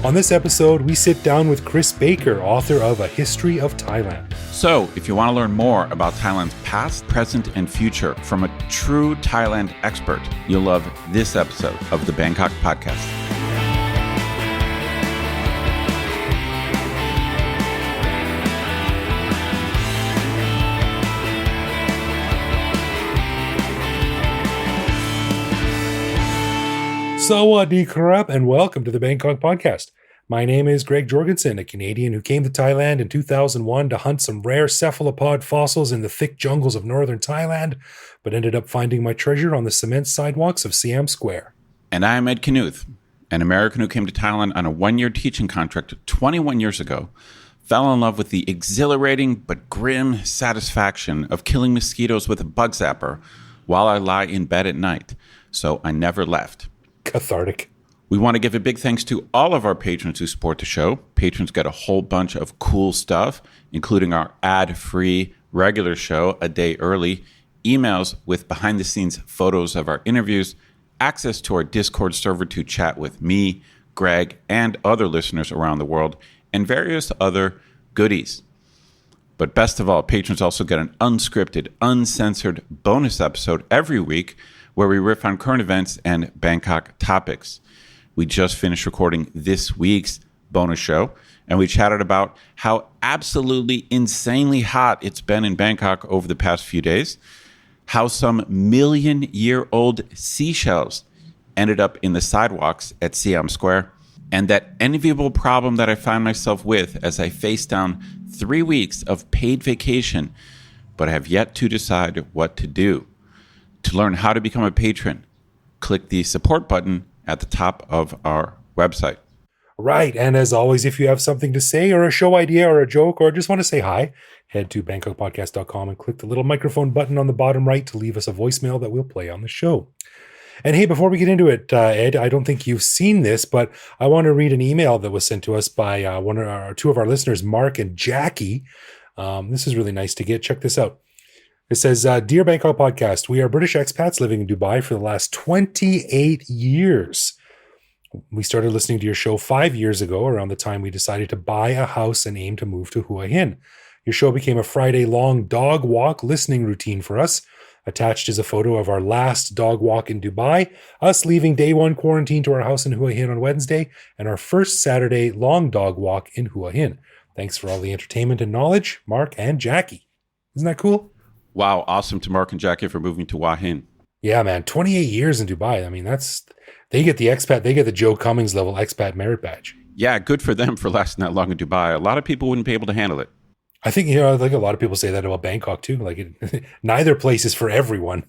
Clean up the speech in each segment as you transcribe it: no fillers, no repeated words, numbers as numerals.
On this episode, we sit down with Chris Baker, author of A History of Thailand. So, if you want to learn more about Thailand's past, present, and future from a true Thailand expert, you'll love this episode of the Bangkok Podcast. Sawadee krap, and welcome to the Bangkok Podcast. My name is Greg Jorgensen, a Canadian who came to Thailand in 2001 to hunt some rare cephalopod fossils in the thick jungles of northern Thailand, but ended up finding my treasure on the cement sidewalks of Siam Square. And I'm Ed Knuth, an American who came to Thailand on a one-year teaching contract 21 years ago, fell in love with the exhilarating but grim satisfaction of killing mosquitoes with a bug zapper while I lie in bed at night, so I never left. Cathartic. We want to give a big thanks to all of our patrons who support the show. Patrons get a whole bunch of cool stuff, including our ad-free regular show a day early, emails with behind-the-scenes photos of our interviews, access to our Discord server to chat with me, Greg, and other listeners around the world, and various other goodies. But best of all, patrons also get an unscripted, uncensored bonus episode every week where we riff on current events and Bangkok topics. We just finished recording this week's bonus show, and we chatted about how absolutely insanely hot it's been in Bangkok over the past few days, how some million-year-old seashells ended up in the sidewalks at Siam Square, and that enviable problem that I find myself with as I face down 3 weeks of paid vacation, but have yet to decide what to do. To learn how to become a patron, click the support button at the top of our website. Right, and as always, if you have something to say or a show idea or a joke or just want to say hi, head to bangkokpodcast.com and click the little microphone button on the bottom right to leave us a voicemail that we'll play on the show. And hey, before we get into it, Ed, I don't think you've seen this, but I want to read an email that was sent to us by two of our listeners, Mark and Jackie. This is really nice to get. Check this out. It says, Dear Bangkok Podcast, we are British expats living in Dubai for the last 28 years. We started listening to your show 5 years ago, around the time we decided to buy a house and aim to move to Hua Hin. Your show became a Friday-long dog walk listening routine for us. Attached is a photo of our last dog walk in Dubai, us leaving day one quarantine to our house in Hua Hin on Wednesday, and our first Saturday long dog walk in Hua Hin. Thanks for all the entertainment and knowledge, Mark and Jackie. Isn't that cool? Wow, awesome to Mark and Jackie for moving to Hua Hin. Yeah, man, 28 years in Dubai. I mean, they get the Joe Cummings level expat merit badge. Yeah, good for them for lasting that long in Dubai. A lot of people wouldn't be able to handle it. I think, like a lot of people say that about Bangkok too. Like, neither place is for everyone.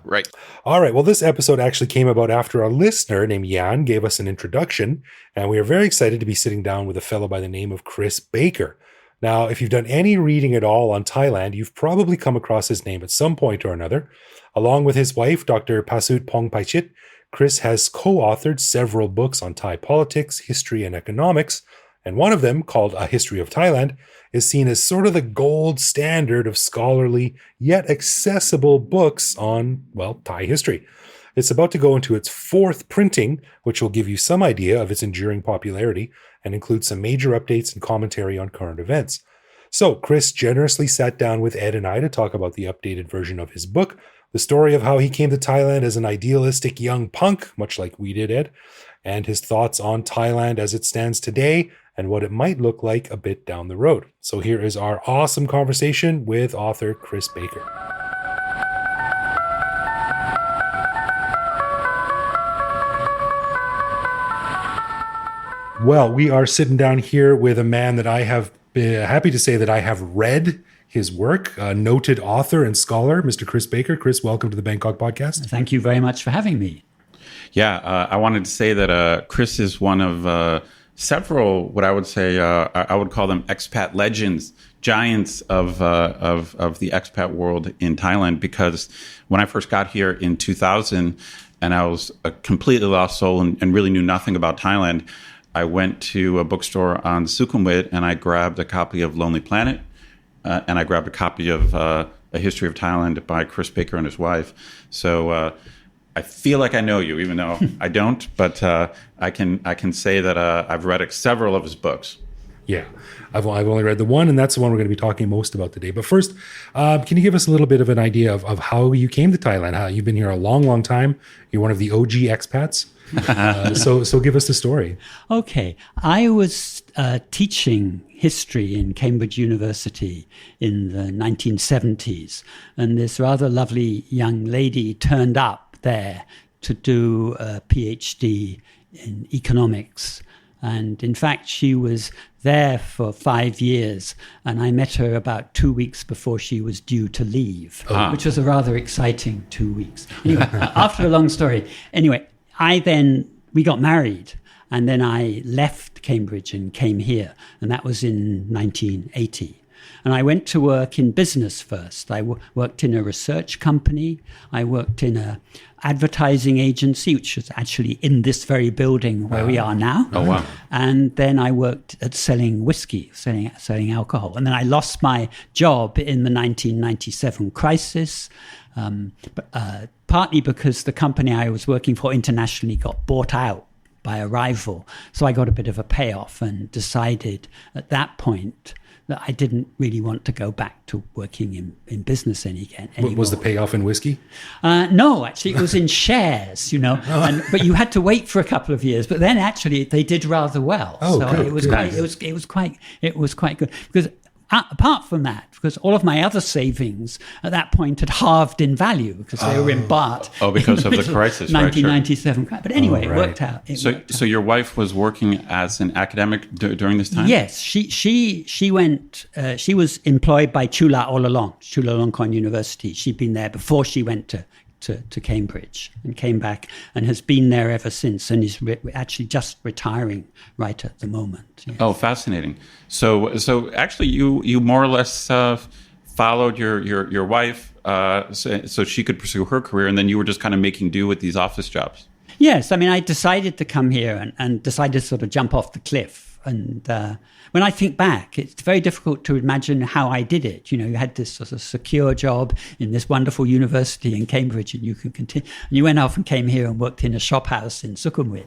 Right. All right. Well, this episode actually came about after a listener named Jan gave us an introduction, and we are very excited to be sitting down with a fellow by the name of Chris Baker. Now, if you've done any reading at all on Thailand, you've probably come across his name at some point or another. Along with his wife, Dr. Pasuk Phongpaichit, Chris has co-authored several books on Thai politics, history, and economics, and one of them, called A History of Thailand, is seen as sort of the gold standard of scholarly yet accessible books on, Thai history. It's about to go into its fourth printing, which will give you some idea of its enduring popularity and include some major updates and commentary on current events. So Chris generously sat down with Ed and I to talk about the updated version of his book, the story of how he came to Thailand as an idealistic young punk, much like we did, Ed, and his thoughts on Thailand as it stands today and what it might look like a bit down the road. So here is our awesome conversation with author Chris Baker. Well, we are sitting down here with a man that I have been happy to say that I have read his work, a noted author and scholar, Mr. Chris Baker. Chris, welcome to the Bangkok Podcast. Thank you very much for having me. Yeah, I wanted to say that Chris is one of several, what I would say, I would call them expat legends, giants of the expat world in Thailand, because when I first got here in 2000 and I was a completely lost soul and really knew nothing about Thailand, I went to a bookstore on Sukhumvit and I grabbed a copy of Lonely Planet and I grabbed a copy of A History of Thailand by Chris Baker and his wife. So I feel like I know you, even though I don't. But I can say that I've read several of his books. Yeah, I've only read the one, and that's the one we're going to be talking most about today. But first, can you give us a little bit of an idea of how you came to Thailand? How you've been here a long, long time. You're one of the OG expats. So give us the story. Okay, I was teaching history in Cambridge University in the 1970s, and this rather lovely young lady turned up there to do a PhD in economics. And in fact, she was there for 5 years, and I met her about 2 weeks before she was due to leave, which was a rather exciting 2 weeks. Anyway, after a long story, we got married, and then I left Cambridge and came here, and that was in 1980. And I went to work in business first. I worked in a research company. I worked in a advertising agency, which was actually in this very building where we are now. Oh, wow. And then I worked at selling whiskey, selling alcohol. And then I lost my job in the 1997 crisis, partly because the company I was working for internationally got bought out by a rival. So I got a bit of a payoff and decided at that point that I didn't really want to go back to working in business anymore. Was the payoff in whiskey? No, actually, it was in shares, but you had to wait for a couple of years. But then actually they did rather well. Oh, so good, it was good. quite good. Because apart from that, because all of my other savings at that point had halved in value because they were in baht. Oh, because of the crisis, 1997. Right, But anyway, right. It worked out. So your wife was working as an academic during this time? Yes, she went. She was employed by Chulalongkorn University. She'd been there before she went to Cambridge and came back and has been there ever since and is actually just retiring right at the moment. Yes. Oh, fascinating. So actually you more or less followed your wife so she could pursue her career, and then you were just kind of making do with these office jobs. Yes, I mean, I decided to come here and decided to sort of jump off the cliff. And when I think back, it's very difficult to imagine how I did it. You had this sort of secure job in this wonderful university in Cambridge, and you could continue. And you went off and came here and worked in a shop house in Sukhumvit.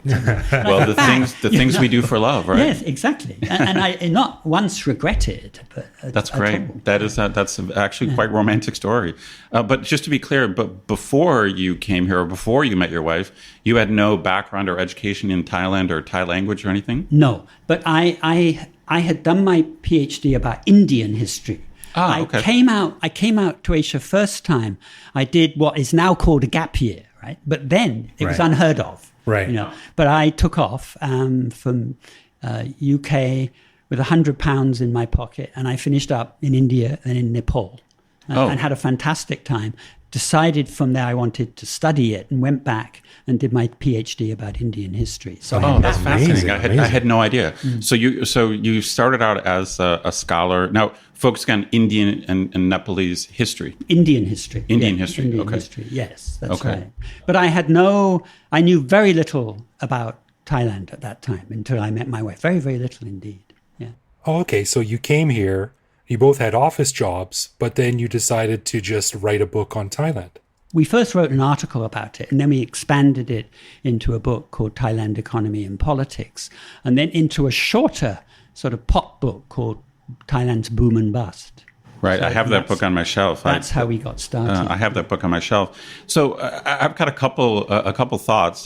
Well, the things we do for love, right? Yes, exactly. And I not once regretted. But that's great. That's actually quite romantic story. But just to be clear, but before you came here or before you met your wife, you had no background or education in Thailand or Thai language or anything? No, but I had done my PhD about Indian history. Okay. I came out to Asia first time. I did what is now called a gap year, right? But then it was unheard of, right? But I took off from UK with £100 in my pocket, and I finished up in India and in Nepal, and had a fantastic time. Decided from there I wanted to study it, and went back and did my PhD about Indian history. So that's fascinating. I had no idea. Mm. So you started out as a scholar, now focusing on Indian and Nepalese history. Indian history. Indian history. Yes, that's right. But I knew very little about Thailand at that time until I met my wife. Very, very little indeed. Yeah. Oh, okay. So you came here. You both had office jobs, but then you decided to just write a book on Thailand. We first wrote an article about it, and then we expanded it into a book called Thailand Economy and Politics, and then into a shorter sort of pop book called Thailand's Boom and Bust. Right, so I have that book on my shelf. That's how we got started. I have that book on my shelf. So I've got a couple thoughts.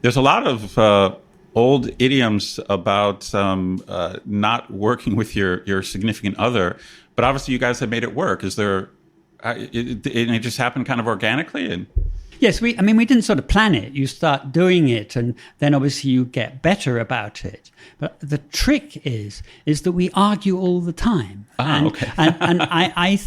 There's a lot of old idioms about not working with your significant other, but obviously you guys have made it work. Is there? It just happened kind of organically, and yes, we didn't sort of plan it. You start doing it, and then obviously you get better about it. But the trick is that we argue all the time. Okay. and I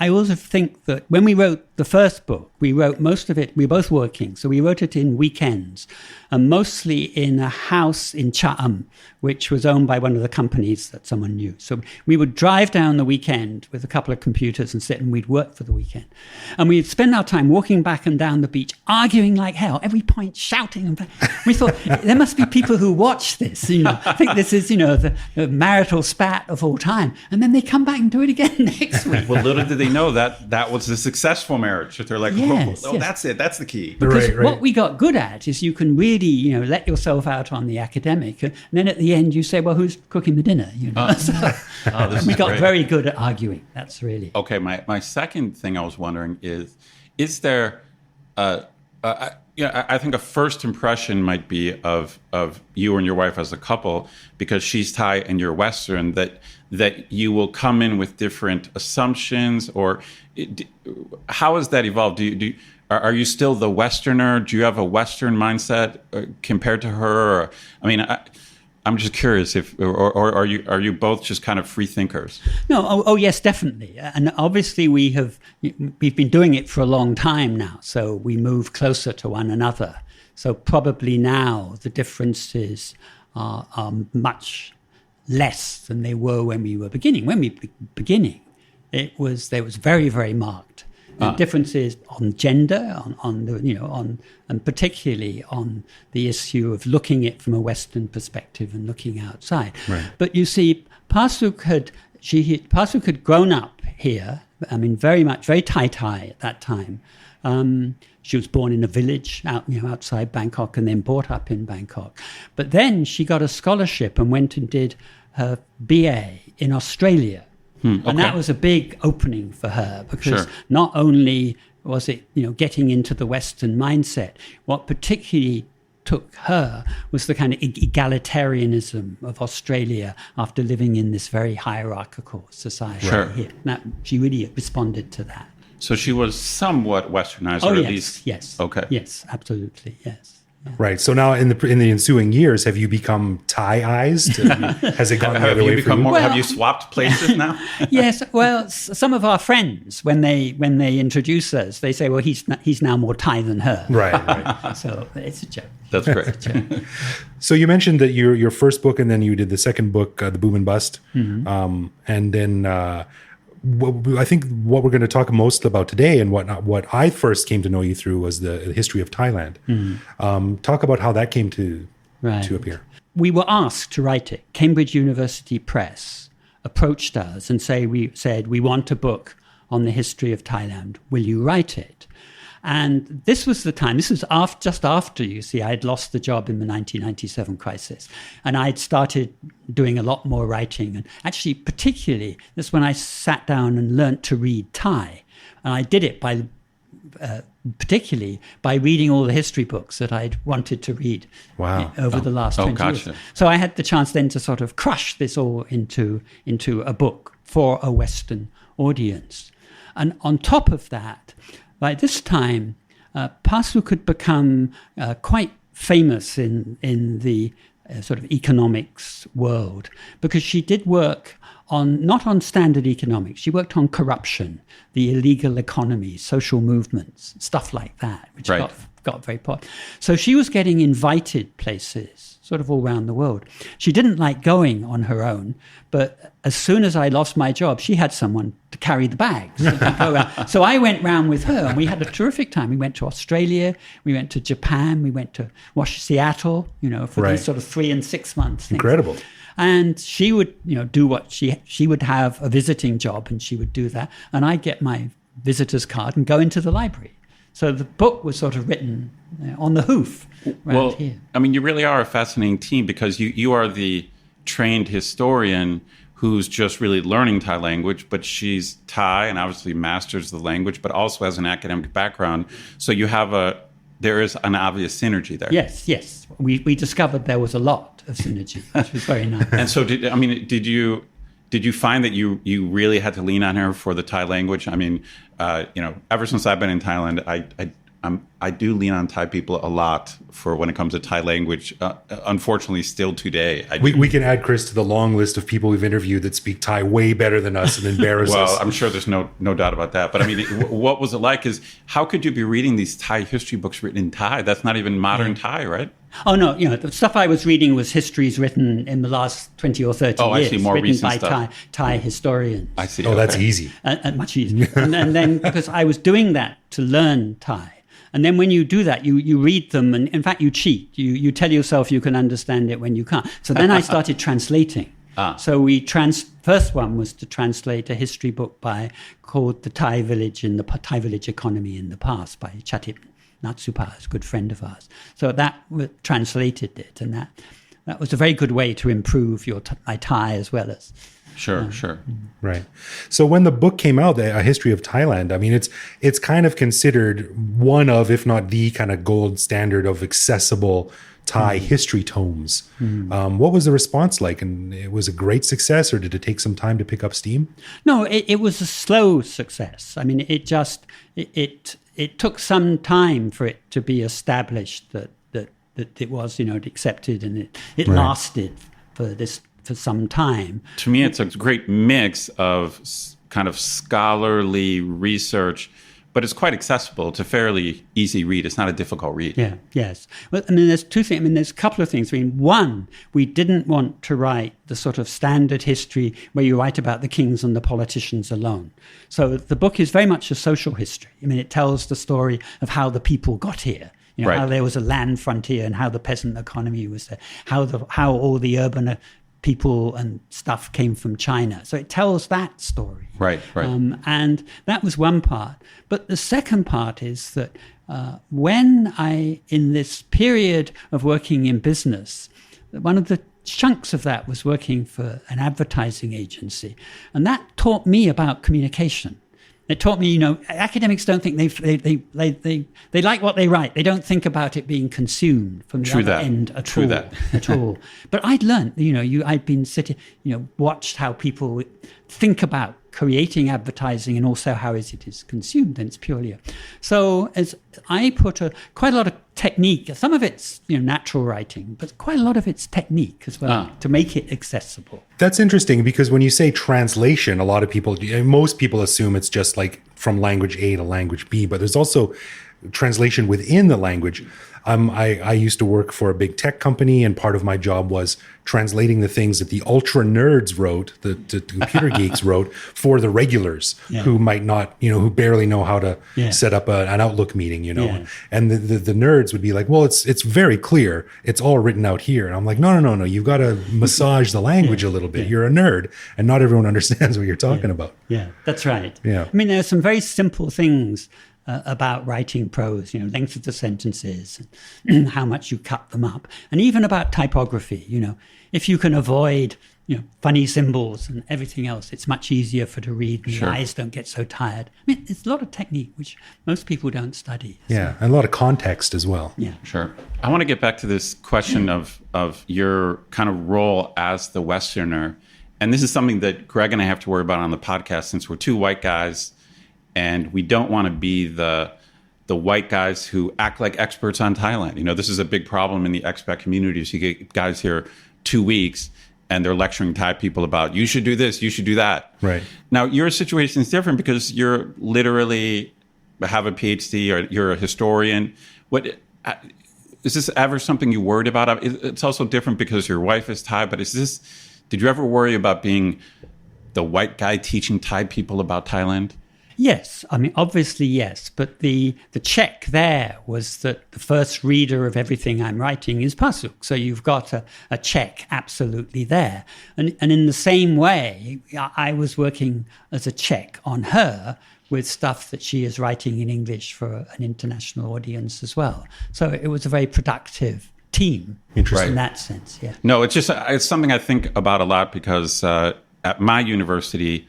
also think that when we wrote the first book, we wrote most of it, we were both working, so we wrote it in weekends, and mostly in a house in Chatham, which was owned by one of the companies that someone knew. So we would drive down the weekend with a couple of computers and sit and we'd work for the weekend. And we'd spend our time walking back and down the beach arguing like hell, every point shouting. And we thought, there must be people who watch this, I think this is, the marital spat of all time. And then they come back and do it again next week. Well, little did they know that was a successful marriage. They're like, Yes, yes. That's it. That's the key. Because what we got good at is you can really, let yourself out on the academic. And then at the end you say, well, who's cooking the dinner? We got very good at arguing. That's really... Okay, my second thing I was wondering is there... I think a first impression might be of you and your wife as a couple, because she's Thai and you're Western, that you will come in with different assumptions, or how has that evolved? Are you still the Westerner? Do you have a Western mindset compared to her? Or, I'm just curious or are you both just kind of free thinkers? No, yes, definitely. And obviously we've been doing it for a long time now, so we move closer to one another. So probably now the differences are much less than they were when we were beginning. When we were beginning, there was very, very marked. The differences on gender, and particularly on the issue of looking at it from a Western perspective and looking outside. Right. But you see, Pasuk had grown up here. Very Thai at that time. She was born in a village outside Bangkok, and then brought up in Bangkok. But then she got a scholarship and went and did her BA in Australia. And that was a big opening for her, because not only was it, getting into the Western mindset, what particularly took her was the kind of egalitarianism of Australia after living in this very hierarchical society here. Now, she really responded to that. So she was somewhat Westernized, or at least... Yes. Okay. Yes, absolutely, yes. Yeah. Right. So now in the ensuing years, have you become Thai-ized? Has it gone the other way for you? Have you swapped places now? Yes. Well, some of our friends, when they introduce us, they say, well, he's now more Thai than her. Right. So it's a joke. That's great. So you mentioned that your first book, and then you did the second book, The Boom and Bust. Mm-hmm. And then... I think what we're going to talk most about today, and what I first came to know you through, was the history of Thailand. Talk about how that came to appear. We were asked to write it. Cambridge University Press approached us and said, we want a book on the history of Thailand. Will you write it? And this was the time, this was just after, you see, I had lost the job in the 1997 crisis. And I'd started doing a lot more writing. And actually, particularly, that's when I sat down and learnt to read Thai. And I did it particularly by reading all the history books that I'd wanted to read over the last 20 years. So I had the chance then to sort of crush this all into a book for a Western audience. And on top of that, by this time, Pasuk had become quite famous in the sort of economics world, because she did work not on standard economics. She worked on corruption, the illegal economy, social movements, stuff like that, which got very popular. So she was getting invited places sort of all around the world. She didn't like going on her own, but as soon as I lost my job, she had someone to carry the bags. So I went round with her, and we had a terrific time. We went to Australia, we went to Japan, we went to Seattle, for these sort of 3 and 6 months. Incredible. And she would, do what she would have a visiting job, and she would do that. And I'd get my visitor's card and go into the library. So the book was sort of written on the hoof around here. You really are a fascinating team, because you are the trained historian who's just really learning Thai language, but she's Thai and obviously masters the language, but also has an academic background. So there is an obvious synergy there. Yes. We discovered there was a lot of synergy, which was very nice. And so did you find that you really had to lean on her for the Thai language? Ever since I've been in Thailand, I do lean on Thai people a lot for when it comes to Thai language. Unfortunately, still today. We can add Chris to the long list of people we've interviewed that speak Thai way better than us and embarrass us. Well, I'm sure there's no doubt about that. But what was it like? How could you be reading these Thai history books written in Thai? That's not even modern Thai, right? Oh, no. The stuff I was reading was histories written in the last 20 or 30 years. I see, more written recent by stuff. Thai historians. I see. Oh, okay. That's easy. Much easier. and then because I was doing that to learn Thai. And then when you do that, you read them, and in fact, you cheat. You tell yourself you can understand it when you can't. So then I started translating. So first one was to translate a history book called The Thai Village Thai Village Economy in the Past by Chatip Natsupa, a good friend of ours. So that translated it, and that was a very good way to improve my Thai as well as. Sure. Right. So when the book came out, A History of Thailand, I mean, it's kind of considered one of, if not the kind of gold standard of accessible Thai history tomes. What was the response like? And it was a great success, or did it take some time to pick up steam? No, it was a slow success. I mean, it took some time for it to be established that it was, accepted, and it lasted for some time. To me, it's a great mix of kind of scholarly research, but it's quite accessible. It's a fairly easy read. It's not a difficult read. Yeah, yes. Well, I mean, there's two things. I mean, there's a couple of things. I mean, one, we didn't want to write the sort of standard history where you write about the kings and the politicians alone. So the book is very much a social history. I mean, it tells the story of how the people got here. How there was a land frontier and how the peasant economy was there, how all the urban people and stuff came from China. So it tells that story. Right. And that was one part. But the second part is that when in this period of working in business, one of the chunks of that was working for an advertising agency. And that taught me about communication. It taught me, academics don't think they like what they write. They don't think about it being consumed from the other end at all. But I'd learned, I'd been sitting, watched how people think about creating advertising and also how it is consumed, and it's purely. So as I put quite a lot of technique, some of it's natural writing, but quite a lot of it's technique as well to make it accessible. That's interesting, because when you say translation, a lot of people, most people assume it's just like from language A to language B, but there's also translation within the language. I used to work for a big tech company, and part of my job was translating the things that the ultra nerds wrote, the computer geeks wrote, for the regulars who might not, who barely know how to set up an Outlook meeting, And the nerds would be like, well, it's very clear. It's all written out here. And I'm like, no. You've got to massage the language a little bit. You're a nerd, and not everyone understands what you're talking about. Yeah, that's right. Yeah. I mean, there are some very simple things about writing prose, length of the sentences, and how much you cut them up, and even about typography. If you can avoid, funny symbols and everything else, it's much easier to read. And your eyes don't get so tired. I mean, it's a lot of technique which most people don't study. Yeah, and a lot of context as well. Yeah, sure. I want to get back to this question of your kind of role as the Westerner, and this is something that Greg and I have to worry about on the podcast, since we're two white guys. And we don't want to be the white guys who act like experts on Thailand. This is a big problem in the expat community. So you get guys here 2 weeks, and they're lecturing Thai people about, you should do this, you should do that. Right. Now, your situation is different because you're literally have a PhD, or you're a historian. What is this ever something you worried about? It's also different because your wife is Thai, but did you ever worry about being the white guy teaching Thai people about Thailand? Yes, I mean, obviously, yes. But the check there was that the first reader of everything I'm writing is Pasuk. So you've got a check absolutely there. And in the same way, I was working as a check on her with stuff that she is writing in English for an international audience as well. So it was a very productive team in that sense, yeah. No, it's something I think about a lot because at my university,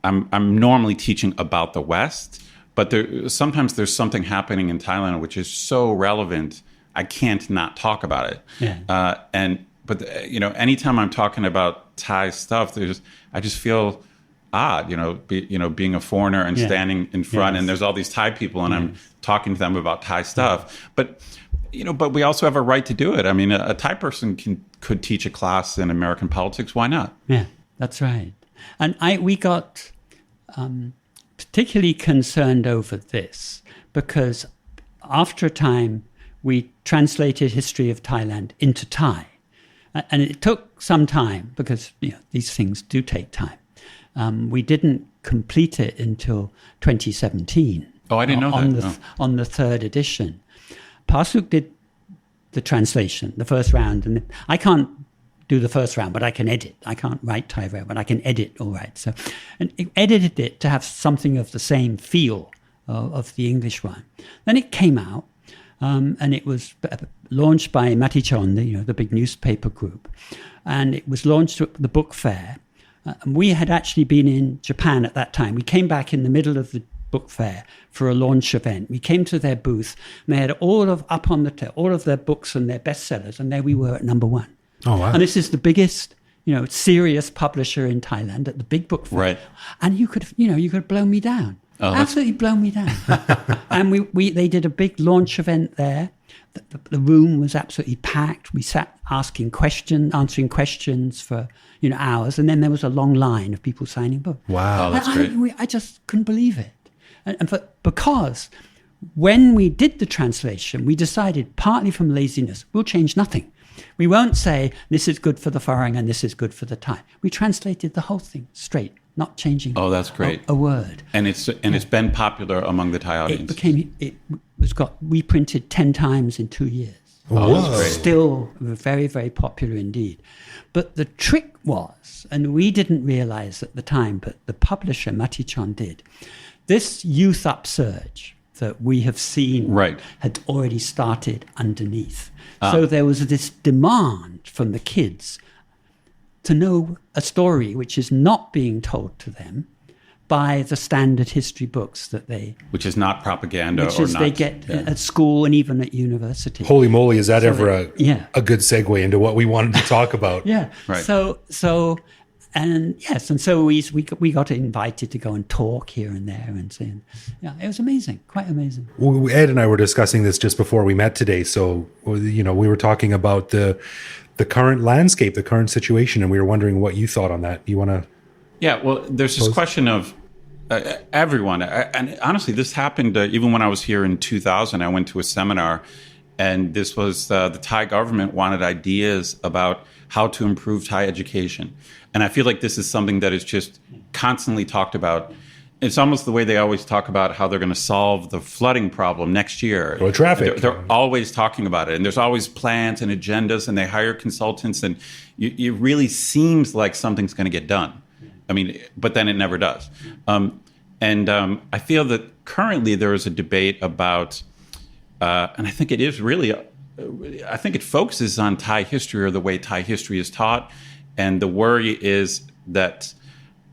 I'm normally teaching about the West, but sometimes there's something happening in Thailand which is so relevant, I can't not talk about it. Yeah. But anytime I'm talking about Thai stuff, I just feel odd, being a foreigner and standing in front, and there's all these Thai people, and I'm talking to them about Thai stuff. But we also have a right to do it. I mean, a Thai person could teach a class in American politics. Why not? Yeah, that's right. And we got particularly concerned over this because after a time we translated History of Thailand into Thai. And it took some time because these things do take time. We didn't complete it until 2017. Oh, I didn't know on that. on the third edition. Pasuk did the translation, the first round, and I can't do the first round, but I can edit. I can't write Thai very well, but I can edit all right. So, and it edited it to have something of the same feel of the English one. Then it came out, and it was launched by Matichon, the big newspaper group, and it was launched at the book fair. And we had actually been in Japan at that time. We came back in the middle of the book fair for a launch event. We came to their booth, and they had all of their books and their bestsellers, and there we were at number one. Oh, wow. And this is the biggest, serious publisher in Thailand at the big book fair. Right. And you could blow me down. Oh, absolutely blow me down. And they did a big launch event there. The room was absolutely packed. We sat answering questions for hours, and then there was a long line of people signing books. Wow. Oh, that's great. I just couldn't believe it. Because when we did the translation, we decided, partly from laziness, we'll change nothing. We won't say this is good for the Farang and this is good for the Thai. We translated the whole thing straight, not changing. Oh, that's great. A word. And it's been popular among the Thai audience. It got reprinted 10 times in 2 years. Oh, that's great. Still very, very popular indeed. But the trick was, and we didn't realize at the time, but the publisher, Matichon, did, this youth upsurge that we have seen had already started underneath. So there was this demand from the kids to know a story which is not being told to them by the standard history books which is not propaganda, they get at school and even at university. Holy moly, is that ever a good segue into what we wanted to talk about? Yeah. Right. So we got invited to go and talk here and there and saying, it was amazing, quite amazing. Well, Ed and I were discussing this just before we met today. So, we were talking about the current landscape, the current situation, and we were wondering what you thought on that. You want to? Yeah, well, there's this question of everyone. And honestly, this happened even when I was here in 2000. I went to a seminar, and this was the Thai government wanted ideas about how to improve Thai education. And I feel like this is something that is just constantly talked about. It's almost the way they always talk about how they're going to solve the flooding problem next year. Or traffic. They're always talking about it. And there's always plans and agendas, and they hire consultants. And it really seems like something's going to get done. I mean, but then it never does. I feel that currently there is a debate about, and I think it is really, I think it focuses on Thai history or the way Thai history is taught. And the worry is that,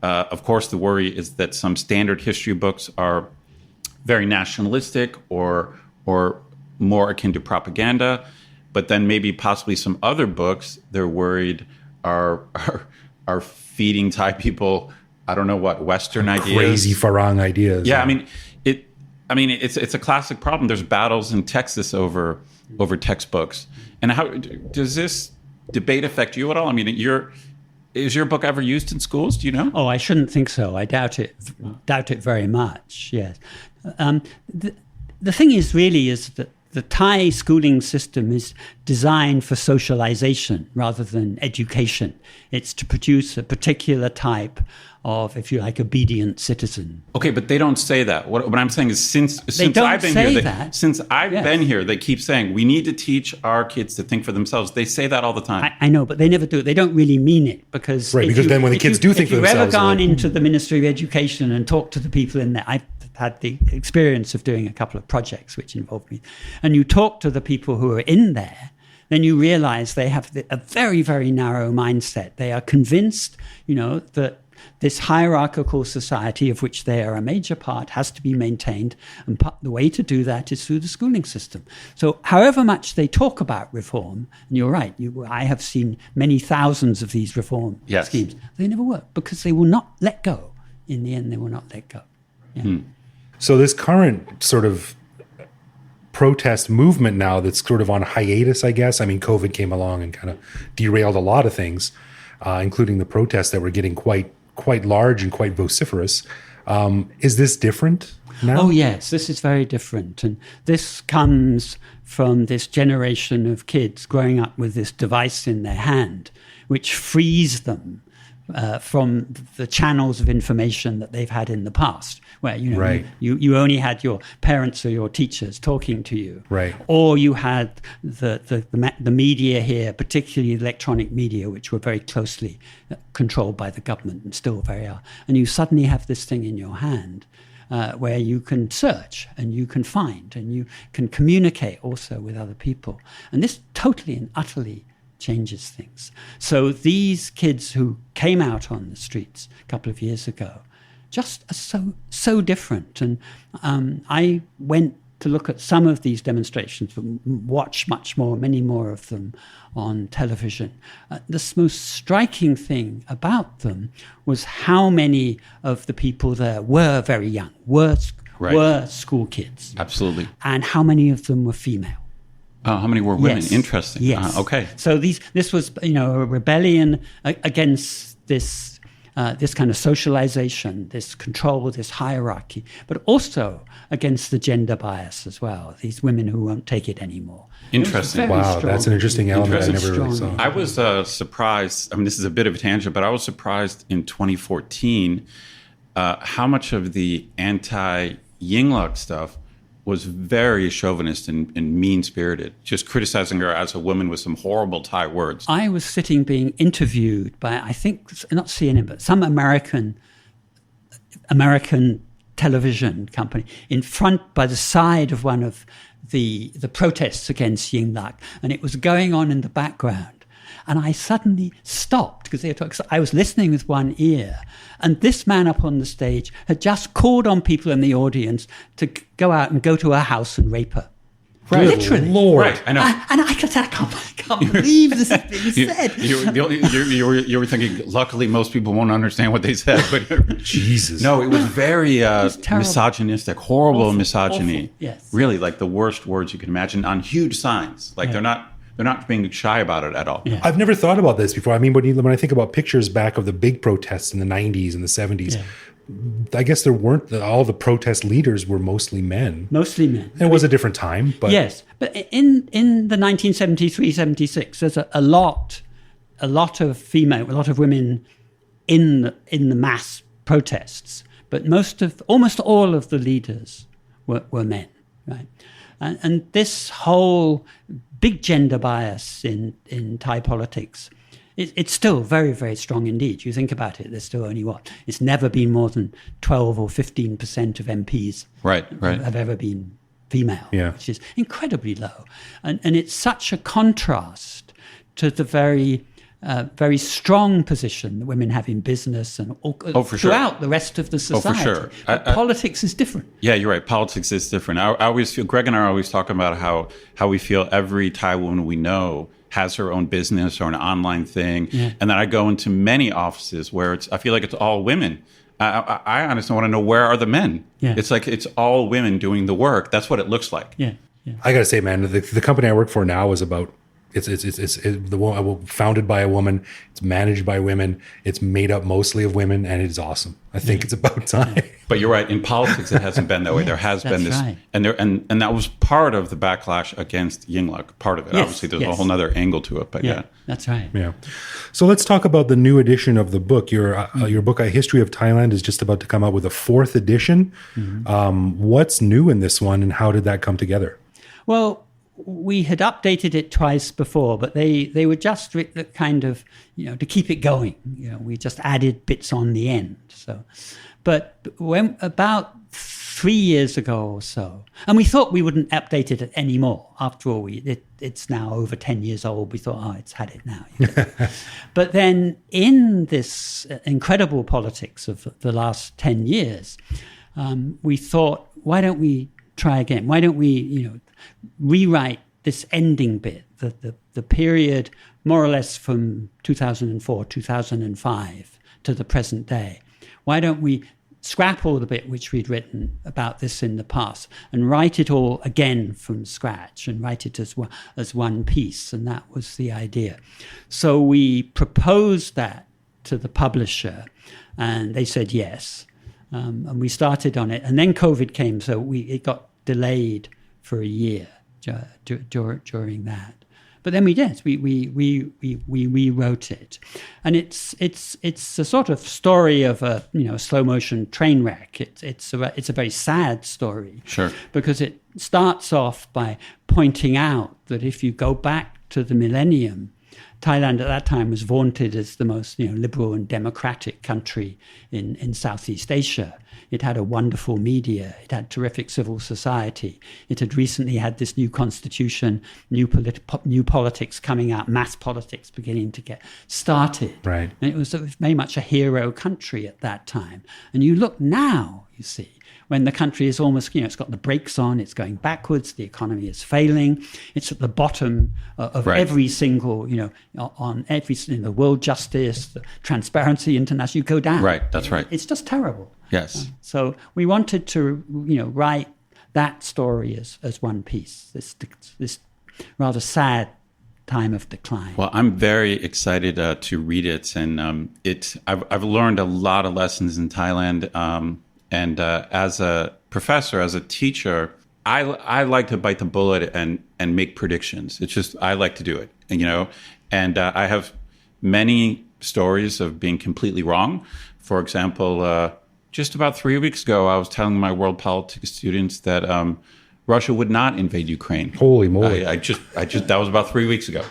of course, the worry is that some standard history books are very nationalistic or more akin to propaganda. But then maybe possibly some other books they're worried are feeding Thai people, I don't know what, Western ideas. Crazy Farang ideas. Yeah, it's a classic problem. There's battles in Texas over textbooks. And how does this debate affect you at all? I mean, is your book ever used in schools? Do you know? Oh, I shouldn't think so. I doubt it very much. Yes. The thing is that the Thai schooling system is designed for socialization rather than education. It's to produce a particular type of, if you like, obedient citizen. Okay, but they don't say that. What I'm saying is since I've been here, they keep saying we need to teach our kids to think for themselves. They say that all the time. I know, but they never do. They don't really mean it because then when the kids do think for themselves, if you've ever gone into the Ministry of Education and talked to the people in there, I've had the experience of doing a couple of projects which involved me, and you talk to the people who are in there, then you realize they have a very, very narrow mindset. They are convinced, that this hierarchical society of which they are a major part has to be maintained, and the way to do that is through the schooling system. So however much they talk about reform, and you're right, I have seen many thousands of these reform schemes, they never work because they will not let go. In the end, they will not let go. Yeah. So this current sort of protest movement now that's sort of on hiatus, I guess. I mean, COVID came along and kind of derailed a lot of things, including the protests that were getting quite large and quite vociferous. Is this different now? Oh, yes, this is very different. And this comes from this generation of kids growing up with this device in their hand, which frees them from the channels of information that they've had in the past, where Right. you only had your parents or your teachers talking to you, Right. or you had the media here, particularly electronic media, which were very closely controlled by the government and still very are. And you suddenly have this thing in your hand where you can search and you can find and you can communicate also with other people. And this totally and utterly changes things. So these kids who came out on the streets a couple of years ago just are so different. And I went to look at some of these demonstrations, but watch many more of them on television. The most striking thing about them was how many of the people there were very young, were school kids. Absolutely. And how many of them were female. How many were women? Yes. Interesting. Yes. Okay. So this was a rebellion against this kind of socialization, this control, this hierarchy, but also against the gender bias as well. These women who won't take it anymore. Interesting. Wow, that's an interesting element I never really saw. I was surprised. I mean, this is a bit of a tangent, but I was surprised in 2014 how much of the anti-Yingluck stuff was very chauvinist and mean-spirited, just criticizing her as a woman with some horrible Thai words. I was sitting being interviewed by, I think, not CNN, but some American television company in front by the side of one of the protests against Yingluck, and it was going on in the background. And I suddenly stopped because they were talking. So I was listening with one ear, and this man up on the stage had just called on people in the audience to go out and go to her house and rape her. Right. Literally. Lord. Right, I know. And I can't believe this is being said. You were thinking, luckily most people won't understand what they said. But Jesus. No, it was very terrible. misogynistic, horrible Awful, misogyny. awful, yes. Really, like the worst words you can imagine on huge signs. Like they're not being shy about it at all. Yeah. I've never thought about this before. I mean, when I think about pictures back of the big protests in the 90s and the 70s, I guess there weren't all the protest leaders were mostly men. Mostly men. It was a different time, but Yes, but in the 1973, 76, there's a lot of women in the mass protests, but almost all of the leaders were men, right? And this whole big gender bias in Thai politics, it's still very, very strong indeed. You think about it, there's still only it's never been more than 12 or 15% of MPs have ever been female, which is incredibly low. And it's such a contrast to the very strong position that women have in business and throughout the rest of the society. Oh, for sure. But politics is different. Yeah, you're right. Politics is different. I always feel, Greg and I are always talking about how we feel every Thai woman we know has her own business or an online thing. Yeah. And then I go into many offices where I feel like it's all women. I honestly want to know, where are the men? Yeah. It's like it's all women doing the work. That's what it looks like. Yeah. I got to say, man, the company I work for now is about founded by a woman. It's managed by women. It's made up mostly of women, and it's awesome. I think it's about time. But you're right. In politics, it hasn't been that way. There has been this, right. and that was part of the backlash against Yingluck. Part of it, obviously, there's a whole other angle to it. But yeah, that's right. Yeah. So let's talk about the new edition of the book. Your book, A History of Thailand, is just about to come out with a 4th edition. Mm-hmm. What's new in this one, and how did that come together? Well, we had updated it twice before, but they were just kind of, to keep it going. We just added bits on the end. So, but when about 3 years ago or so, and we thought we wouldn't update it anymore. After all, it's now over 10 years old. We thought, it's had it now. But then in this incredible politics of the last 10 years, we thought, why don't we try again? Why don't we, rewrite this ending bit, the period more or less from 2004, 2005 to the present day? Why don't we scrap all the bit which we'd written about this in the past and write it all again from scratch and write it as one piece? And that was the idea. So we proposed that to the publisher, and they said yes. And we started on it. And then COVID came, so it got delayed for a year during that. But then we did. We rewrote it, and it's a sort of story of a slow motion train wreck. It's a very sad story. Sure. Because it starts off by pointing out that if you go back to the millennium, Thailand at that time was vaunted as the most liberal and democratic country in Southeast Asia. It had a wonderful media. It had terrific civil society. It had recently had this new constitution, new politics coming out, mass politics beginning to get started. Right. And it was very much a hero country at that time. And you look now, you see, when the country is almost, it's got the brakes on, it's going backwards, the economy is failing, it's at the bottom of every single, on every, the world justice, the transparency, international, you go down. Right, that's right. It's just terrible. Yes. So we wanted to, write that story as one piece, this rather sad time of decline. Well, I'm very excited to read it, and I've learned a lot of lessons in Thailand. And as a professor, as a teacher, I like to bite the bullet and make predictions. It's just I like to do it, and I have many stories of being completely wrong. For example, just about 3 weeks ago, I was telling my world politics students that Russia would not invade Ukraine. Holy moly! I just that was about 3 weeks ago.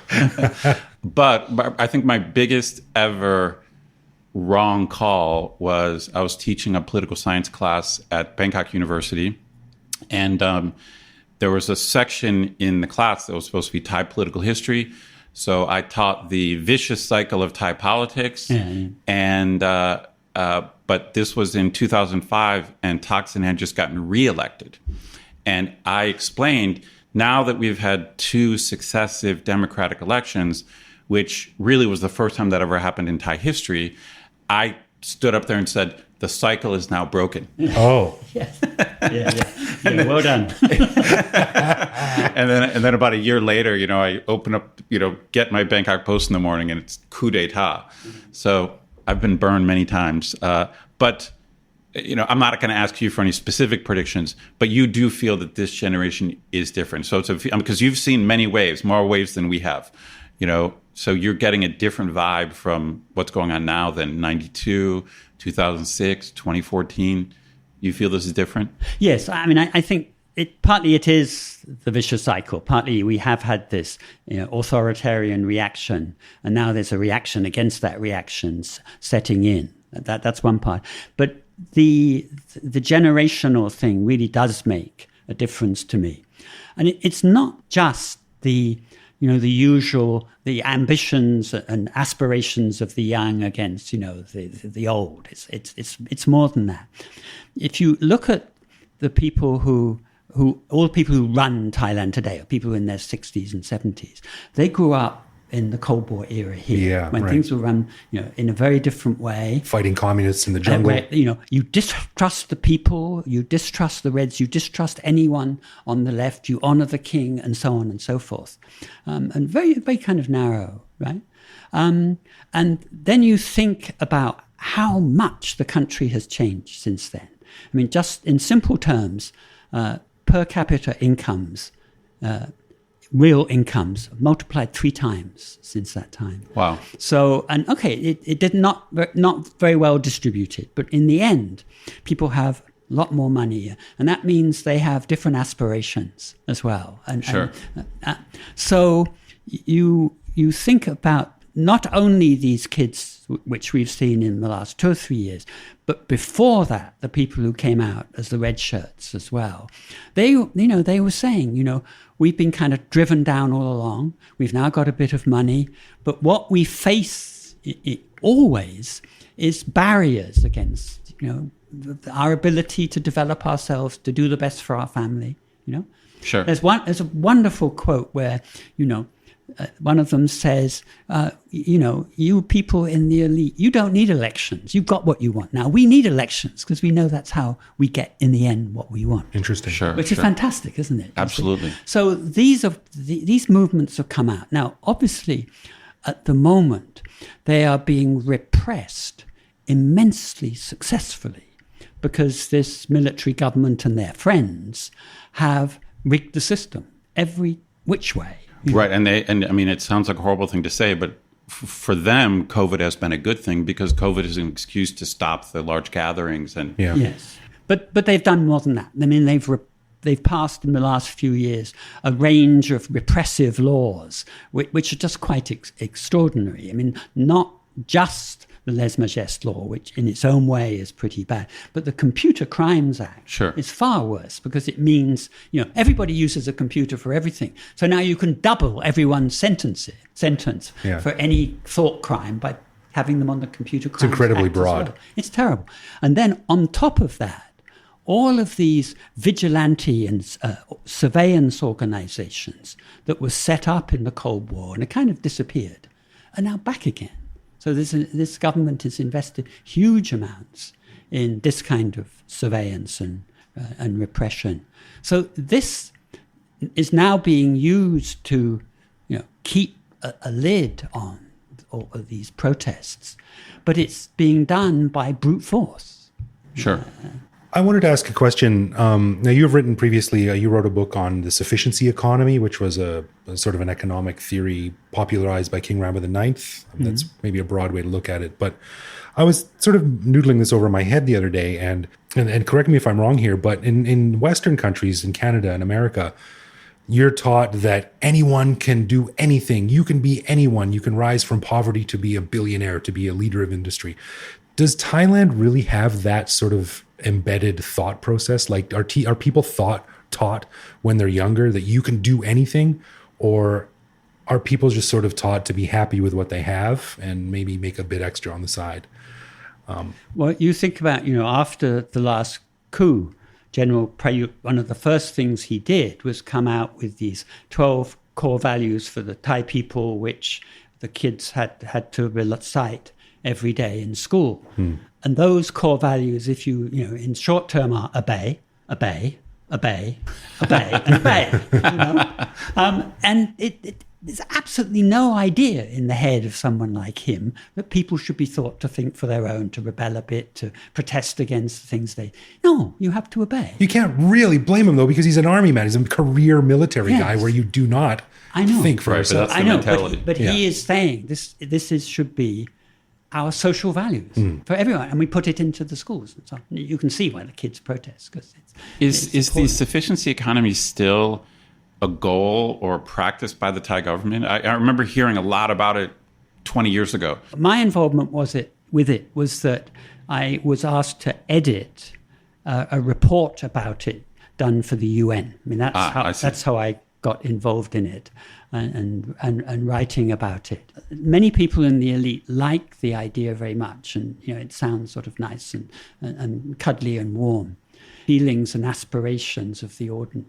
But I think my biggest ever wrong call was I was teaching a political science class at Bangkok University, and there was a section in the class that was supposed to be Thai political history. So I taught the vicious cycle of Thai politics, and but this was in 2005, and Thaksin had just gotten reelected, and I explained now that we've had 2 successive democratic elections, which really was the first time that ever happened in Thai history. I stood up there and said, the cycle is now broken. Oh. Yes. Yeah, well done. and then about a year later, I open up, get my Bangkok Post in the morning, and it's coup d'etat. So I've been burned many times. But, I'm not going to ask you for any specific predictions, but you do feel that this generation is different. So it's because you've seen many waves, more waves than we have, So you're getting a different vibe from what's going on now than 92, 2006, 2014. You feel this is different? Yes. I mean, I think partly it is the vicious cycle. Partly we have had this authoritarian reaction, and now there's a reaction against that reaction setting in. That's one part. But the generational thing really does make a difference to me. And it's not just the the ambitions and aspirations of the young against, the old. It's more than that. If you look at the people all the people who run Thailand today, are people in their 60s and 70s, they grew up in the Cold War era here, when things were run, in a very different way. Fighting communists in the jungle. Where, you distrust the people, you distrust the Reds, you distrust anyone on the left, you honor the king, and so on and so forth. And very, very kind of narrow, right? And then you think about how much the country has changed since then. I mean, just in simple terms, per capita incomes, real incomes multiplied 3 times since that time. Wow. So, and it did not very well distributed, but in the end, people have a lot more money, and that means they have different aspirations as well. And sure. So you think about not only these kids, which we've seen in the last 2 or 3 years, but before that, the people who came out as the red shirts as well. They were saying, we've been kind of driven down all along. We've now got a bit of money, but what we face always is barriers against, our ability to develop ourselves, to do the best for our family. Sure. There's a wonderful quote where, one of them says, you people in the elite, you don't need elections. You've got what you want. Now, we need elections because we know that's how we get, in the end, what we want. Interesting. Sure. Which is fantastic, isn't it? Absolutely. So these movements have come out. Now, obviously, at the moment, they are being repressed immensely successfully because this military government and their friends have rigged the system every which way. Right. And I mean, it sounds like a horrible thing to say, but for them, COVID has been a good thing because COVID is an excuse to stop the large gatherings. And Yes. But they've done more than that. I mean, they've passed in the last few years a range of repressive laws, which are just quite extraordinary. I mean, not just the lèse-majesté law, which in its own way is pretty bad, but the Computer Crimes Act is far worse because it means, everybody uses a computer for everything. So now you can double everyone's sentence for any thought crime by having them on the Computer Crimes Act. It's incredibly broad. Well. It's terrible. And then on top of that, all of these vigilante and surveillance organizations that were set up in the Cold War and it kind of disappeared are now back again. So this government has invested huge amounts in this kind of surveillance and repression. So this is now being used to keep a lid on all of these protests, but it's being done by brute force. Sure. I wanted to ask a question. Now, you've written previously, you wrote a book on the sufficiency economy, which was a sort of an economic theory popularized by King Rama IX. That's maybe a broad way to look at it. But I was sort of noodling this over my head the other day, and correct me if I'm wrong here, but in Western countries, in Canada and America, you're taught that anyone can do anything. You can be anyone. You can rise from poverty to be a billionaire, to be a leader of industry. Does Thailand really have that sort of embedded thought process? Like, are people taught when they're younger that you can do anything, or are people just sort of taught to be happy with what they have and maybe make a bit extra on the side? Well, you think about, after the last coup, General Prayut, one of the first things he did was come out with these 12 core values for the Thai people, which the kids had to recite every day in school. And those core values, if you in short term, are obey, obey, obey, obey, and obey. And there's absolutely no idea in the head of someone like him that people should be thought to think for their own, to rebel a bit, to protest against the things No, you have to obey. You can't really blame him, though, because he's an army man. He's a career military guy where you do not think for yourself. I know, but he is saying this should be our social values for everyone, and we put it into the schools. And so you can see why the kids protest. Because is the sufficiency economy still a goal or practice by the Thai government? I remember hearing a lot about it 20 years ago. My involvement was that I was asked to edit a report about it done for the UN. I mean, that's how I got involved in it and writing about it. Many people in the elite like the idea very much, and it sounds sort of nice and cuddly and warm. Feelings and aspirations of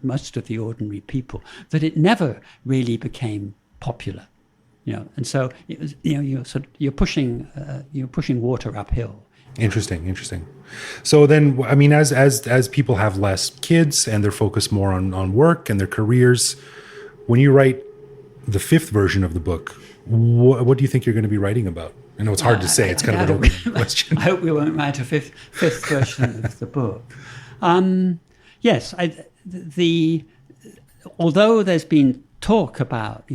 most of the ordinary people, that it never really became popular, and so it was, you're pushing water uphill. Interesting. So then, I mean, as people have less kids and they're focused more on work and their careers, when you write the fifth version of the book, what do you think you're going to be writing about? I know it's hard to say. It's kind of an open question. I hope we won't write a fifth version of the book. Yes, although there's been talk about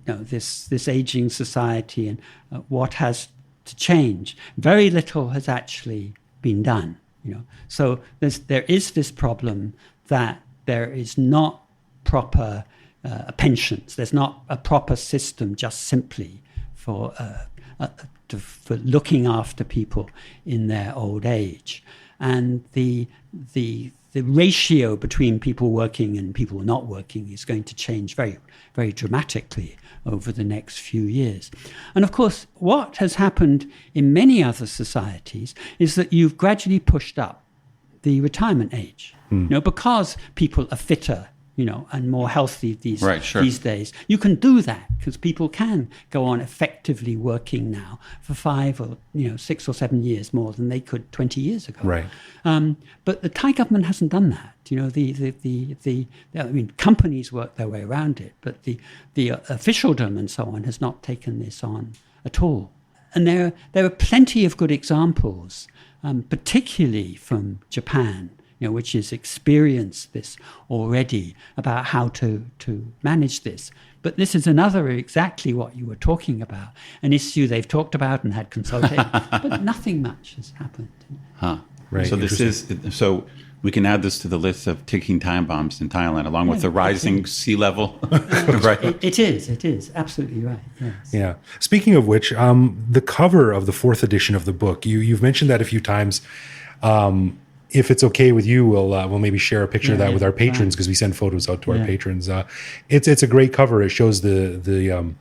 this aging society and what has to change, very little has actually been done. So there is this problem that there is not proper pensions. There's not a proper system just simply for looking after people in their old age. And the ratio between people working and people not working is going to change very, very dramatically over the next few years. And of course, what has happened in many other societies is that you've gradually pushed up the retirement age, because people are fitter, and more healthy these days. You can do that because people can go on effectively working now for 5 or 6 or 7 years more than they could 20 years ago. Right. But the Thai government hasn't done that. Companies work their way around it, but the officialdom and so on has not taken this on at all. And there are plenty of good examples, particularly from Japan, which has experienced this already, about how to manage this. But this is another, exactly what you were talking about, an issue they've talked about and had consulted, but nothing much has happened. Huh. Right. So so we can add this to the list of ticking time bombs in Thailand, along with the rising sea level. Right. It is absolutely right. Yes. Yeah. Speaking of which, the cover of the 4th edition of the book, you've mentioned that a few times. If it's okay with you, we'll maybe share a picture of that with our patrons, because we send photos out to our patrons. It's a great cover. It shows the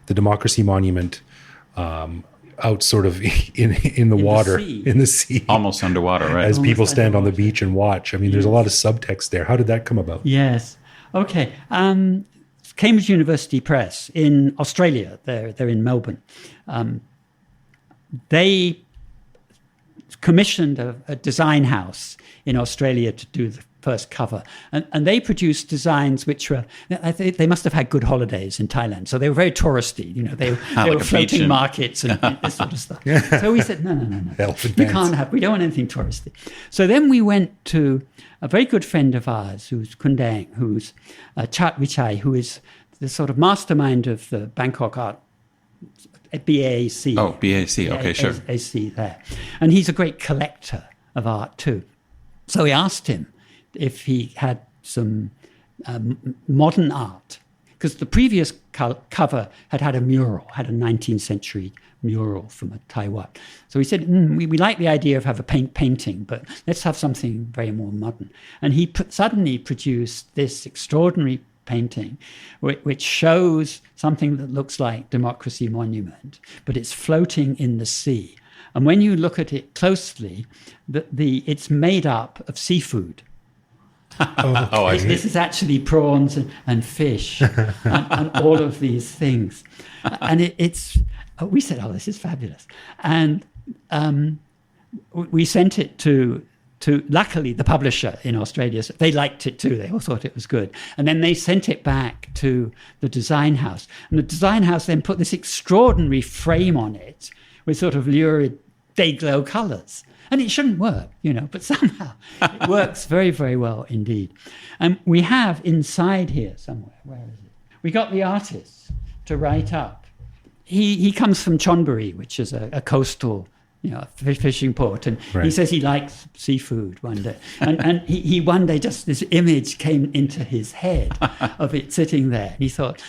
Democracy Monument out sort of in the water, in the sea, almost underwater, right? As people stand on the beach and watch. I mean, there's a lot of subtext there. How did that come about? Yes. Okay. Cambridge University Press in Australia. They're in Melbourne. They commissioned a design house in Australia to do the first cover, and they produced designs which were, I think they must have had good holidays in Thailand, so they were very touristy. They were floating markets and this sort of stuff. So we said, no, we don't want anything touristy. So then we went to a very good friend of ours, who's Kundang, who's Chat Vichai, who is the sort of mastermind of the Bangkok Art BAC. Oh, BAC. Okay, sure. AC there. And he's a great collector of art too. So we asked him if he had some modern art, because the previous cover had a mural, had a 19th century mural from Taiwan. So we said, we like the idea of have a painting, but let's have something very more modern. And he suddenly produced this extraordinary painting, which shows something that looks like Democracy Monument, but it's floating in the sea. And when you look at it closely, it's made up of seafood. I see. This is actually prawns and fish and all of these things. And we said, this is fabulous. And we sent it to luckily the publisher in Australia, they liked it too. They all thought it was good. And then they sent it back to the design house. And the design house then put this extraordinary frame on it with sort of lurid day glow colors. And it shouldn't work, but somehow it works very, very well indeed. And we have inside here somewhere, where is it? We got the artist to write up. He comes from Chonburi, which is a coastal fishing port, and he says he likes seafood one day, and he one day, just this image came into his head of it sitting there, and he thought,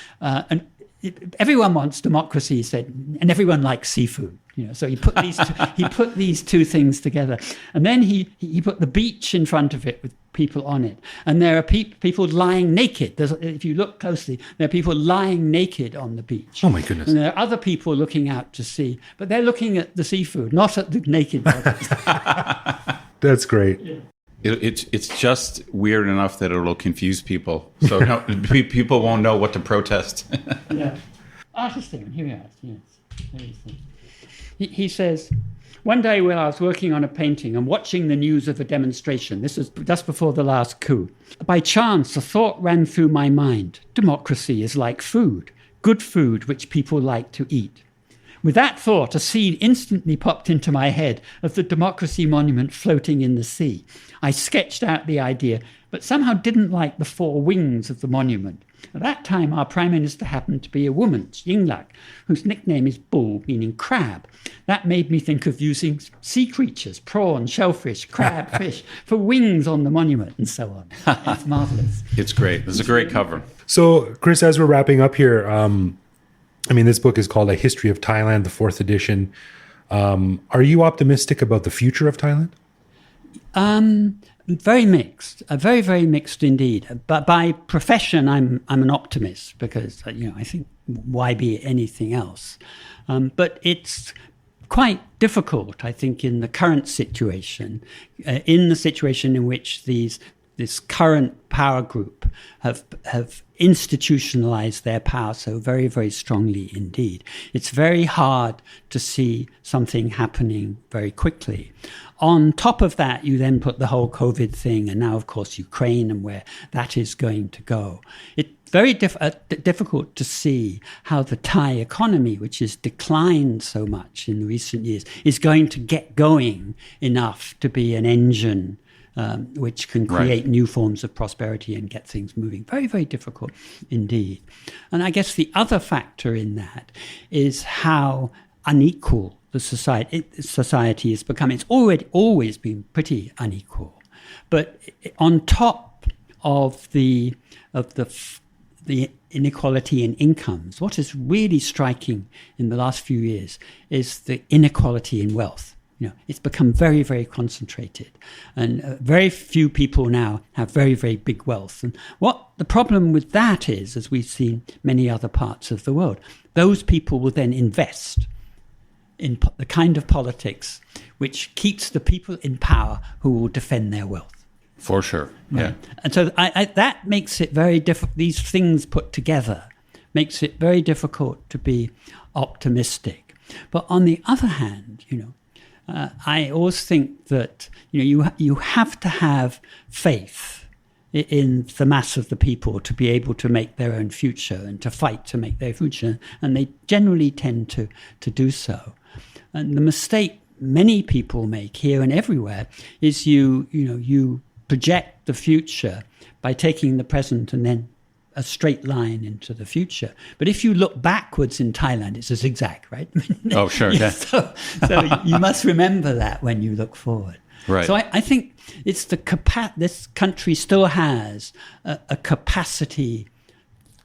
everyone wants democracy, he said, and everyone likes seafood. So he put these two things together, and then he put the beach in front of it with people on it, and there are people lying naked. If you look closely, there are people lying naked on the beach. Oh my goodness! And there are other people looking out to sea, but they're looking at the seafood, not at the naked bodies. That's great. Yeah. It's just weird enough that it'll confuse people, so people won't know what to protest. Yeah. Artist thing. Here we are. Yes. He says, one day when I was working on a painting and watching the news of a demonstration, this was just before the last coup, by chance a thought ran through my mind. Democracy is like food, good food which people like to eat. With that thought, a scene instantly popped into my head of the Democracy Monument floating in the sea. I sketched out the idea, but somehow didn't like the four wings of the monument. At that time, our Prime Minister happened to be a woman, Yingluck, whose nickname is Bull, meaning crab. That made me think of using sea creatures, prawn, shellfish, crab, fish, for wings on the monument, and so on. It's marvelous. It's great. It's a great cover. So, Chris, as we're wrapping up here, this book is called A History of Thailand, the 4th edition. Are you optimistic about the future of Thailand? Very mixed, very, very mixed indeed. But by profession, I'm an optimist because, I think why be anything else? But it's quite difficult, I think, in the current situation, in the situation in which this current power group have institutionalized their power so very, very strongly indeed. It's very hard to see something happening very quickly. On top of that, you then put the whole COVID thing, and now, of course, Ukraine and where that is going to go. It's very difficult to see how the Thai economy, which has declined so much in recent years, is going to get going enough to be an engine which can create new forms of prosperity and get things moving. Very, very difficult indeed. And I guess the other factor in that is how unequal the society has become. It's always been pretty unequal. But on top of the inequality in incomes, what is really striking in the last few years is the inequality in wealth. It's become very, very concentrated, and very few people now have very, very big wealth. And what the problem with that is, as we've seen many other parts of the world, those people will then invest in the kind of politics which keeps the people in power who will defend their wealth. For sure. Yeah. And so that makes it very difficult. These things put together makes it very difficult to be optimistic. But on the other hand, I always think that you have to have faith in the mass of the people to be able to make their own future and to fight to make their future, and they generally tend to do so. And the mistake many people make here and everywhere is you project the future by taking the present and then a straight line into the future. But if you look backwards in Thailand, it's a zigzag, right? Oh, sure. Yeah. So you must remember that when you look forward. Right. So I think it's this country still has a capacity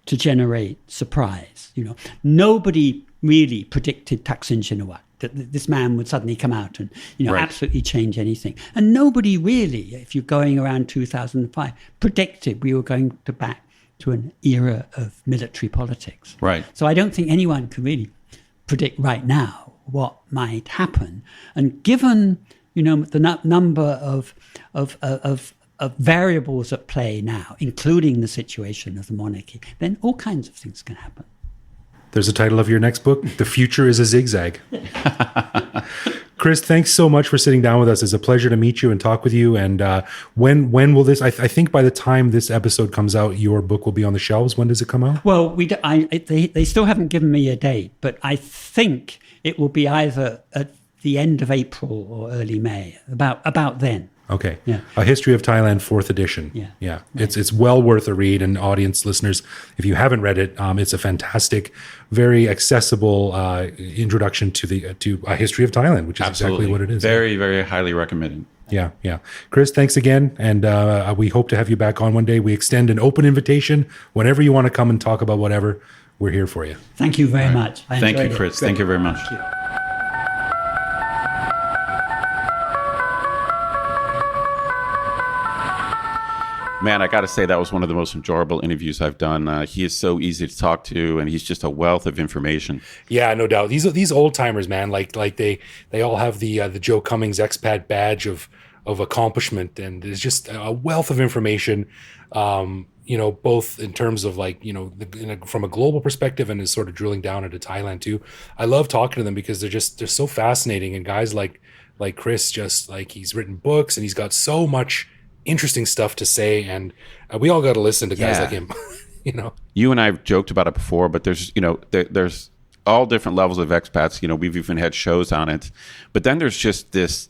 to generate surprise. Nobody really predicted Thaksin Shinawatra, that this man would suddenly come out and absolutely change anything. And nobody really, if you're going around 2005, predicted we were going back to an era of military politics. Right. So I don't think anyone can really predict right now what might happen. And given the number of variables at play now, including the situation of the monarchy, then all kinds of things can happen. There's the title of your next book, The Future is a Zigzag. Chris, thanks so much for sitting down with us. It's a pleasure to meet you and talk with you. And when will this, I think by the time this episode comes out, your book will be on the shelves. When does it come out? Well, they still haven't given me a date, but I think it will be either at the end of April or early May, about then. Okay. Yeah. A History of Thailand, 4th edition. Yeah. It's well worth a read. And audience listeners, if you haven't read it, it's a fantastic, very accessible introduction to A History of Thailand, which is Absolutely. exactly what it is. Very, very highly recommended. Yeah. Chris, thanks again. And we hope to have you back on one day. We extend an open invitation. Whenever you want to come and talk about whatever, we're here for you. Thank you very much. Thank you, Chris. Thank you very much. Thank you. Man, I got to say that was one of the most enjoyable interviews I've done. He is so easy to talk to, and he's just a wealth of information. Yeah, no doubt. These old timers, man, like they all have the Joe Cummings expat badge of accomplishment, and there's just a wealth of information. Both in terms of from a global perspective and is sort of drilling down into Thailand too. I love talking to them because they're so fascinating, and guys like Chris, just like he's written books and he's got so much interesting stuff to say, and we all got to listen to guys like him. You and I have joked about it before, but there's there's all different levels of expats. We've even had shows on it, but then there's just this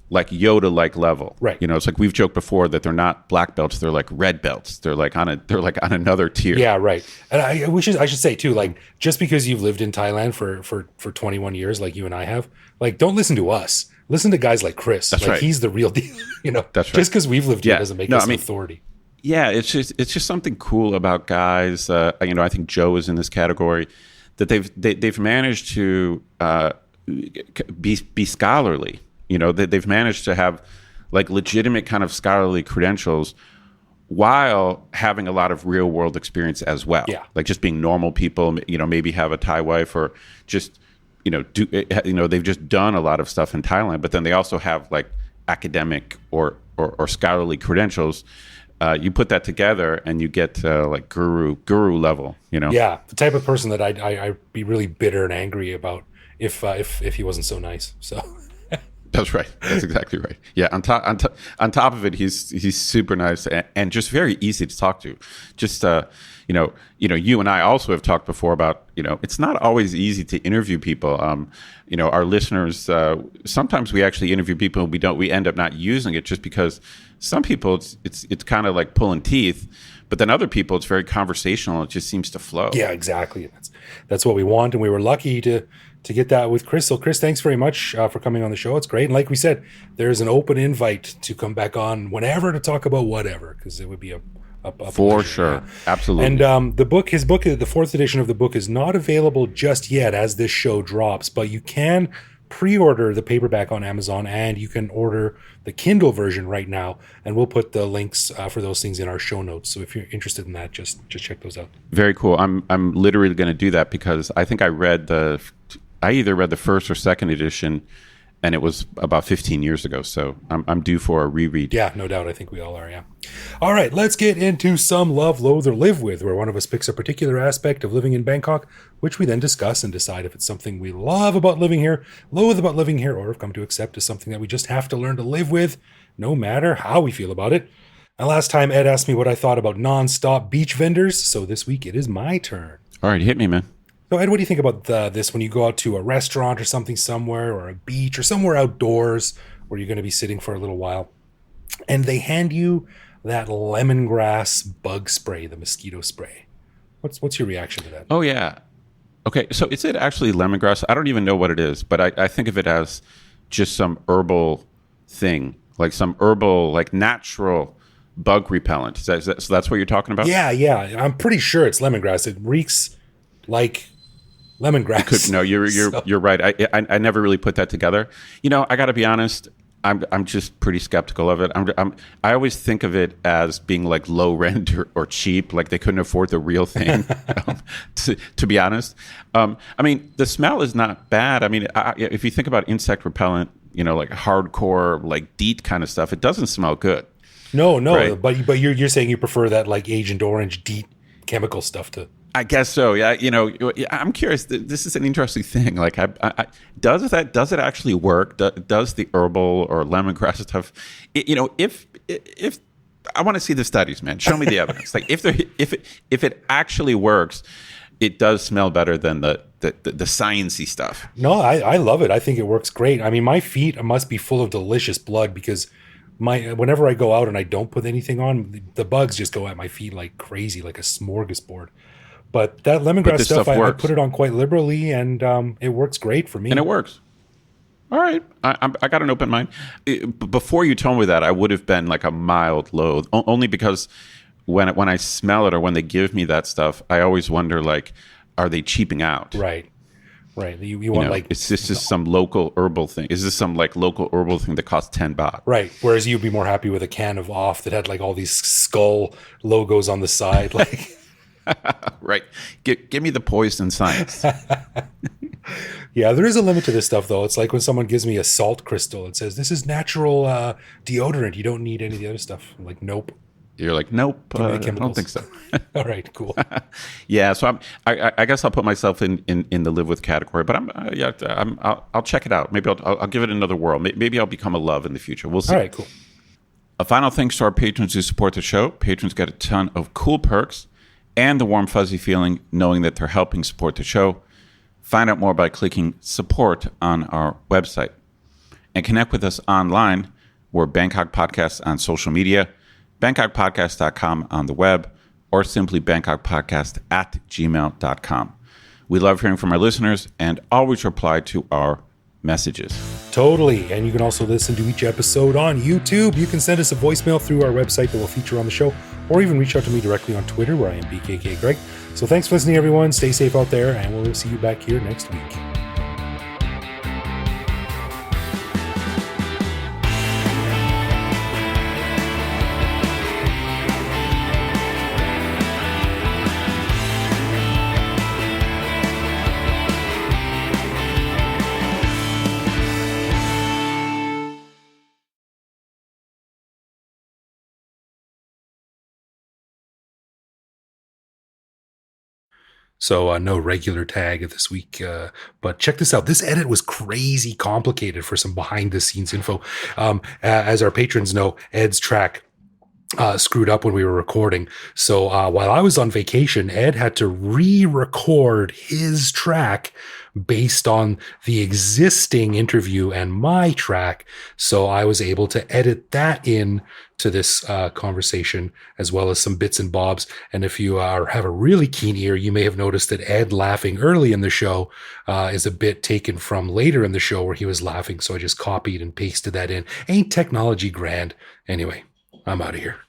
like Yoda-like level, right? It's like we've joked before that they're not black belts; they're like red belts. They're like on another tier. Yeah, right. And I should say too, like just because you've lived in Thailand for 21 years, like you and I have, like don't listen to us. Listen to guys like Chris. That's right. He's the real deal. That's right. Just because we've lived here doesn't make us an authority. Yeah, it's just something cool about guys. I think Joe is in this category that they've managed to be scholarly. They've managed to have like legitimate kind of scholarly credentials while having a lot of real world experience as well. Yeah. Like just being normal people. Maybe have a Thai wife or just. They've just done a lot of stuff in Thailand, but then they also have like academic or scholarly credentials. You put that together and you get like guru level, Yeah, the type of person that I'd be really bitter and angry about if he wasn't so nice. So That's right. That's exactly right. Yeah. On top of it, he's super nice and just very easy to talk to. Just you and I also have talked before about it's not always easy to interview people. Our listeners sometimes we actually interview people and we end up not using it just because some people it's kind of like pulling teeth, but then other people it's very conversational. It just seems to flow. Yeah, exactly. That's what we want, and we were lucky to get that with Chris. So, Chris, thanks very much for coming on the show. It's great, and like we said, there's an open invite to come back on whenever to talk about whatever, because it would be a For pleasure. sure. Yeah. Absolutely. And his book, the fourth edition of the book, is not available just yet as this show drops, but you can pre-order the paperback on Amazon, and you can order the Kindle version right now, and we'll put the links for those things in our show notes. So if you're interested in that, just check those out. Very cool. I'm literally going to do that because I think I either read the first or second edition, and it was about 15 years ago. So I'm due for a reread. Yeah, no doubt. I think we all are, yeah. All right, let's get into some love, loathe, or live with, where one of us picks a particular aspect of living in Bangkok, which we then discuss and decide if it's something we love about living here, loathe about living here, or have come to accept as something that we just have to learn to live with, no matter how we feel about it. And last time, Ed asked me what I thought about non-stop beach vendors, so this week it is my turn. All right, hit me, man. So, Ed, what do you think about this when you go out to a restaurant or something somewhere, or a beach, or somewhere outdoors where you're going to be sitting for a little while, and they hand you that lemongrass bug spray, the mosquito spray? What's your reaction to that? Oh, yeah. Okay, so is it actually lemongrass? I don't even know what it is, but I think of it as just some herbal thing, like some herbal, like natural bug repellent. So that's what you're talking about? Yeah. I'm pretty sure it's lemongrass. It reeks like lemongrass. No, you're right. I never really put that together. I got to be honest. I'm just pretty skeptical of it. I always think of it as being like low rent or cheap, like they couldn't afford the real thing. To be honest, I mean the smell is not bad. I mean, if you think about insect repellent, like hardcore, like DEET kind of stuff, it doesn't smell good. No, right? but you're saying you prefer that like Agent Orange DEET chemical stuff to. I guess so. Yeah. I'm curious. This is an interesting thing. Like, does it actually work? Does the herbal or lemongrass stuff? If I want to see the studies, man, show me the evidence. Like, if it actually works, it does smell better than the sciencey stuff. No, I love it. I think it works great. I mean, my feet must be full of delicious blood because whenever I go out and I don't put anything on, the bugs just go at my feet like crazy, like a smorgasbord. But that lemongrass stuff, I put it on quite liberally, and it works great for me. And it works. All right. I got an open mind. Before you told me that, I would have been like a mild loathe, only because when I smell it or when they give me that stuff, I always wonder, like, are they cheaping out? Right. You want like... Is this just some local herbal thing? Is this some like local herbal thing that costs 10 baht? Right. Whereas you'd be more happy with a can of Off that had like all these skull logos on the side. Like... Right. Give me the poison science. Yeah, there is a limit to this stuff, though. It's like when someone gives me a salt crystal. It says, this is natural deodorant. You don't need any of the other stuff. I'm like, nope. You're like, nope, I don't think so. All right, cool. Yeah, so I guess I'll put myself in the live with category, but I'll check it out. Maybe I'll give it another whirl. Maybe I'll become a love in the future. We'll see. All right, cool. A final thanks to our patrons who support the show. Patrons get a ton of cool perks and the warm, fuzzy feeling knowing that they're helping support the show. Find out more by clicking support on our website. And connect with us online. We're Bangkok Podcast on social media, bangkokpodcast.com on the web, or simply bangkokpodcast@gmail.com. We love hearing from our listeners and always reply to our messages. Totally. And you can also listen to each episode on YouTube. You can send us a voicemail through our website that we'll feature on the show, or even reach out to me directly on Twitter, where I am BKK Greg. So thanks for listening, everyone. Stay safe out there, and we'll see you back here next week. So no regular tag this week. But check this out. This edit was crazy complicated for some behind the scenes info. As our patrons know, Ed's track screwed up when we were recording. So while I was on vacation, Ed had to re-record his track based on the existing interview and my track. So I was able to edit that in to this conversation, as well as some bits and bobs. And if you have a really keen ear, you may have noticed that Ed laughing early in the show is a bit taken from later in the show where he was laughing. So I just copied and pasted that in. Ain't technology grand? Anyway, I'm out of here.